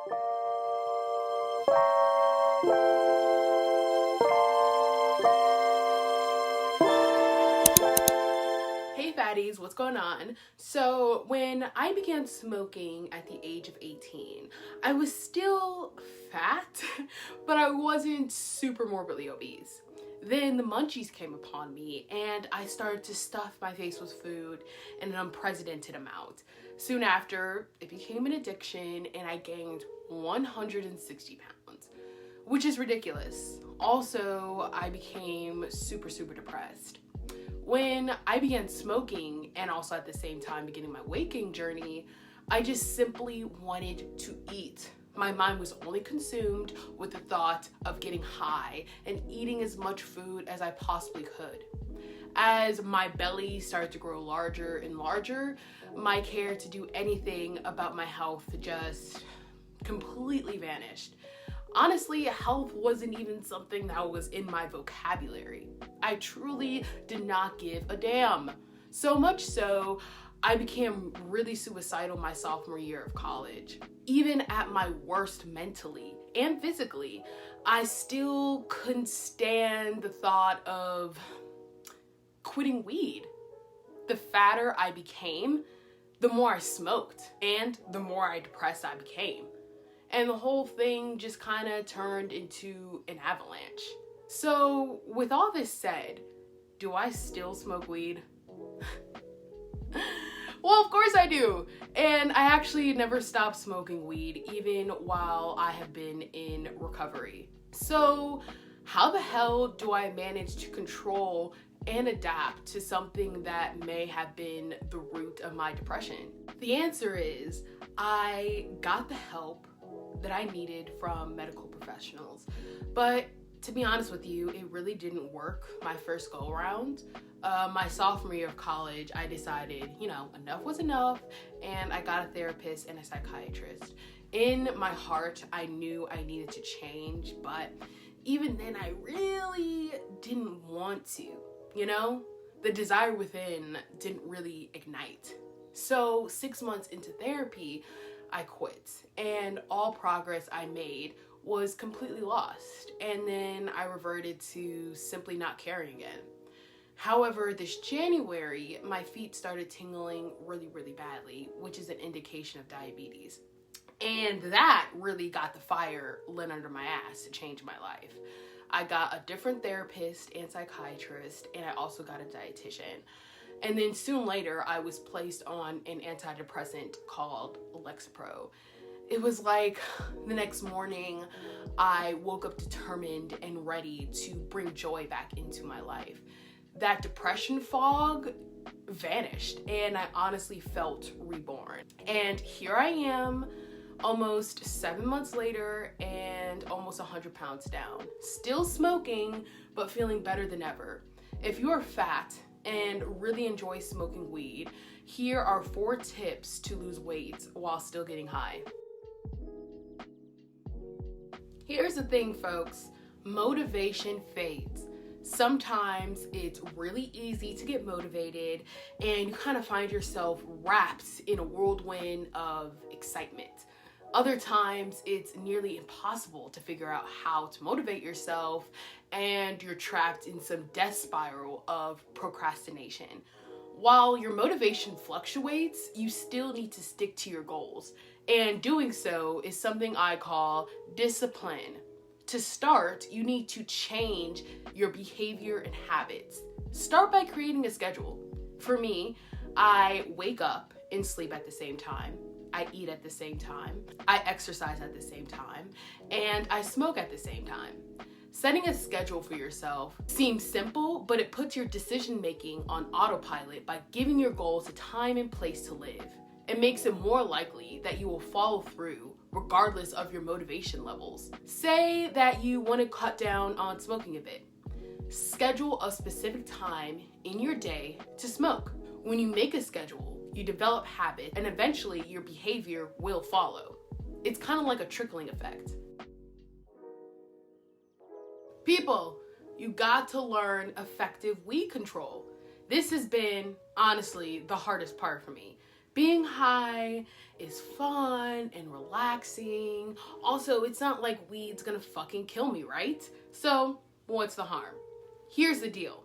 Hey fatties, what's going on? So when I began smoking at the age of 18, I was still fat, but I wasn't super morbidly obese. Then the munchies came upon me and I started to stuff my face with food in an unprecedented amount. Soon after, it became an addiction and I gained 160 pounds, which is ridiculous. Also, I became super depressed. When I began smoking and also at the same time beginning my weight gain journey, I just simply wanted to eat. My mind was only consumed with the thought of getting high and eating as much food as I possibly could. As my belly started to grow larger and larger, my care to do anything about my health just completely vanished. Honestly, health wasn't even something that was in my vocabulary. I truly did not give a damn. So much so, I became really suicidal my sophomore year of college. Even at my worst mentally and physically, I still couldn't stand the thought of quitting weed. The fatter I became, the more I smoked, and the more depressed I became. And the whole thing just kind of turned into an avalanche. So with all this said, do I still smoke weed? Well, of course I do. And I actually never stopped smoking weed, even while I have been in recovery. So how the hell do I manage to control and adapt to something that may have been the root of my depression? The answer is I got the help that I needed from medical professionals. But to be honest with you, it really didn't work my first go around. My sophomore year of college, I decided, enough was enough, and I got a therapist and a psychiatrist. In my heart, I knew I needed to change, but even then I really didn't want to, The desire within didn't really ignite. So 6 months into therapy, I quit, and all progress I made was completely lost, and then I reverted to simply not caring again. However, this January, my feet started tingling really badly, which is an indication of diabetes. And that really got the fire lit under my ass to change my life. I got a different therapist and psychiatrist, and I also got a dietitian. And then soon later, I was placed on an antidepressant called Lexapro. It was like the next morning, I woke up determined and ready to bring joy back into my life. That depression fog vanished, and I honestly felt reborn. And here I am, almost 7 months later, and almost 100 pounds down. Still smoking, but feeling better than ever. If you are fat and really enjoy smoking weed, here are 4 tips to lose weight while still getting high. Here's the thing, folks. Motivation fades. Sometimes it's really easy to get motivated and you kind of find yourself wrapped in a whirlwind of excitement. Other times it's nearly impossible to figure out how to motivate yourself and you're trapped in some death spiral of procrastination. While your motivation fluctuates, you still need to stick to your goals. And doing so is something I call discipline. To start, you need to change your behavior and habits. Start by creating a schedule. For me, I wake up and sleep at the same time. I eat at the same time. I exercise at the same time. And I smoke at the same time. Setting a schedule for yourself seems simple, but it puts your decision-making on autopilot by giving your goals a time and place to live. It makes it more likely that you will follow through regardless of your motivation levels. Say that you want to cut down on smoking a bit. Schedule a specific time in your day to smoke. When you make a schedule, you develop habit, and eventually your behavior will follow. It's kind of like a trickling effect. People, you got to learn effective weed control. This has been, honestly, the hardest part for me. Being high is fun and relaxing. Also, it's not like weed's gonna fucking kill me, right? So, what's the harm? Here's the deal.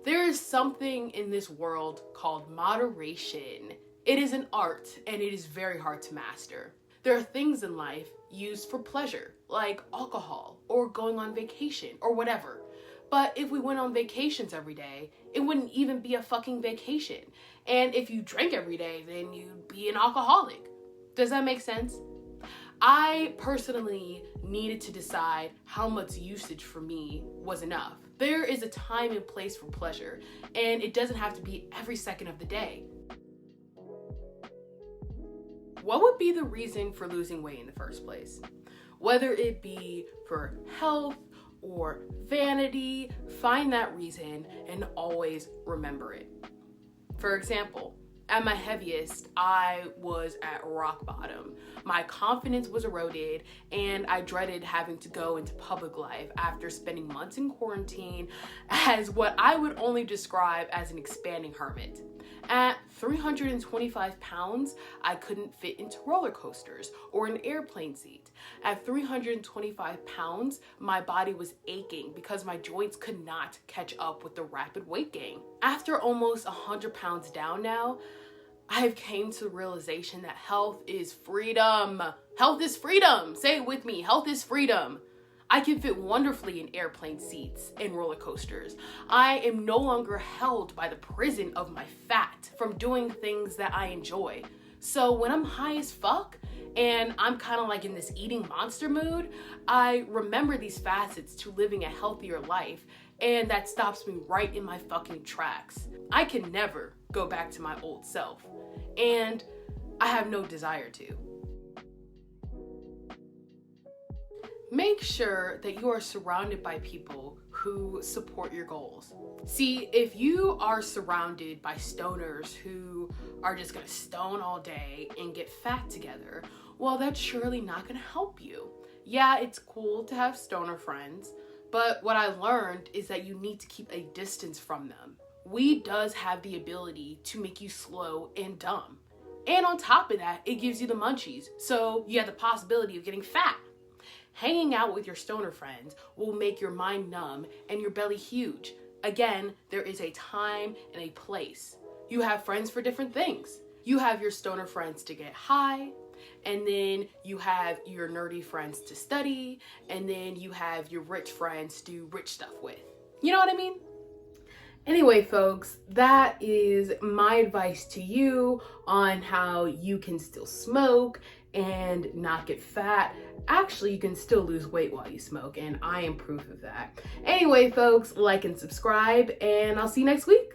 There is something in this world called moderation. It is an art and it is very hard to master. There are things in life used for pleasure, like alcohol or going on vacation or whatever. But if we went on vacations every day, it wouldn't even be a fucking vacation. And if you drank every day, then you'd be an alcoholic. Does that make sense? I personally needed to decide how much usage for me was enough. There is a time and place for pleasure, and it doesn't have to be every second of the day. What would be the reason for losing weight in the first place? Whether it be for health or vanity, find that reason and always remember it. For example, at my heaviest, I was at rock bottom. My confidence was eroded and I dreaded having to go into public life after spending months in quarantine as what I would only describe as an expanding hermit. At 325 pounds, I couldn't fit into roller coasters or an airplane seat. At 325 pounds, my body was aching because my joints could not catch up with the rapid weight gain. After almost 100 pounds down now, I have came to the realization that health is freedom. Health is freedom. Say it with me. Health is freedom. I can fit wonderfully in airplane seats and roller coasters. I am no longer held by the prison of my fat from doing things that I enjoy. So when I'm high as fuck and I'm kind of like in this eating monster mood, I remember these facets to living a healthier life, and that stops me right in my fucking tracks. I can never go back to my old self, and I have no desire to. Make sure that you are surrounded by people who support your goals. See, if you are surrounded by stoners who are just gonna stone all day and get fat together, well, that's surely not gonna help you. Yeah, it's cool to have stoner friends, but what I learned is that you need to keep a distance from them. Weed does have the ability to make you slow and dumb. And on top of that, it gives you the munchies, so you have the possibility of getting fat. Hanging out with your stoner friends will make your mind numb and your belly huge. Again, there is a time and a place. You have friends for different things. You have your stoner friends to get high, and then you have your nerdy friends to study, and then you have your rich friends to do rich stuff with. You know what I mean? Anyway, folks, that is my advice to you on how you can still smoke and not get fat. Actually, you can still lose weight while you smoke, and I am proof of that. Anyway, folks, like and subscribe, and I'll see you next week.